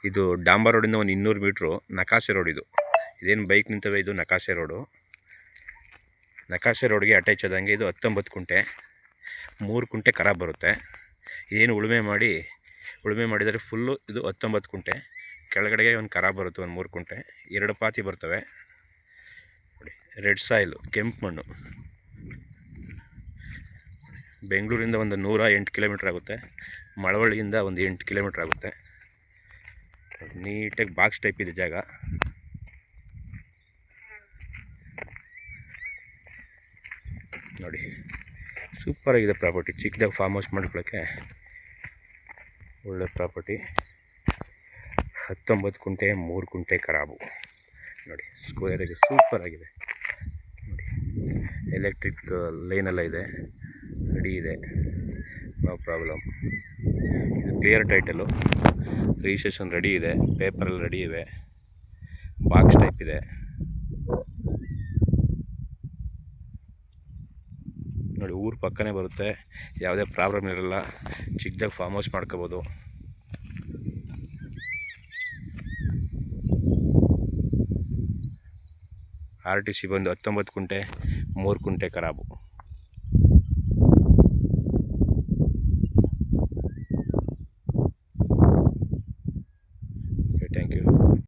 ಇದು ಡಾಂಬರ್ ರೋಡಿಂದ ಒಂದು 200 ಮೀಟ್ರು ನಕಾಶೆ ರೋಡ್. ಇದೇನು ಬೈಕ್ ನಿಂತವೆ, ಇದು ನಕಾಶೆ ರೋಡು. ನಕಾಶೆ ರೋಡ್ಗೆ ಅಟ್ಯಾಚ್ ಆದಂಗೆ ಇದು 19 ಕುಂಟೆ, 3 ಕುಂಟೆ ಖರಾಬ್ ಬರುತ್ತೆ. ಇದೇನು ಉಳುಮೆ ಮಾಡಿದರೆ ಫುಲ್ಲು ಇದು 19 ಕುಂಟೆ. ಕೆಳಗಡೆಗೆ ಒಂದು ಖರಾಬ್ ಬರುತ್ತೆ, ಒಂದು 3 ಕುಂಟೆ. 2 ಪಾತಿ ಬರ್ತವೆ ನೋಡಿ. ರೆಡ್ ಸಾಯಿಲು, ಕೆಂಪು ಮಣ್ಣು. ಬೆಂಗಳೂರಿಂದ ಒಂದು 108 ಕಿಲೋಮೀಟ್ರ್ ಆಗುತ್ತೆ. ಮಳವಳ್ಳಿಯಿಂದ ಒಂದು 8 ಕಿಲೋಮೀಟ್ರ್ ಆಗುತ್ತೆ. ನೀಟಾಗಿ ಬಾಕ್ಸ್ ಟೈಪ್ ಇದೆ ಜಾಗ ನೋಡಿ. ಸೂಪರಾಗಿದೆ ಪ್ರಾಪರ್ಟಿ. ಚಿಕ್ಕದಾಗಿ ಫಾರ್ಮ್ ಹೌಸ್ ಮಾಡ್ಕೊಳ್ಳೋಕ್ಕೆ ಒಳ್ಳೆ ಪ್ರಾಪರ್ಟಿ. 19 ಕುಂಟೆ, 3 ಕುಂಟೆ ಖರಾಬು ನೋಡಿ. ಸ್ಕ್ವೇರಾಗಿ ಸೂಪರಾಗಿದೆ ನೋಡಿ. ಎಲೆಕ್ಟ್ರಿಕ್ ಲೈನೆಲ್ಲ ಇದೆ, ರೆಡಿ ಇದೆ, ನೋ ಪ್ರಾಬ್ಲಮ್. ಇದು ಕ್ಲಿಯರ್ ಟೈಟಲು, ರಿಜಿಸ್ಟ್ರೇಷನ್ ರೆಡಿ ಇದೆ, ಪೇಪರೆಲ್ಲ ರೆಡಿ ಇವೆ, ಬಾಕ್ಸ್ ಟೈಪ್ ಇದೆ ನೋಡಿ. ಊರು ಪಕ್ಕನೇ ಬರುತ್ತೆ, ಯಾವುದೇ ಪ್ರಾಬ್ಲಮ್ ಇರಲ್ಲ. ಚಿಕ್ಕದಾಗಿ ಫಾರ್ಮ್ ಹೌಸ್ ಮಾಡ್ಕೋಬೋದು. RTC ಬಂದು 19 ಕುಂಟೆ, 3 ಕುಂಟೆ ಖರಾಬು.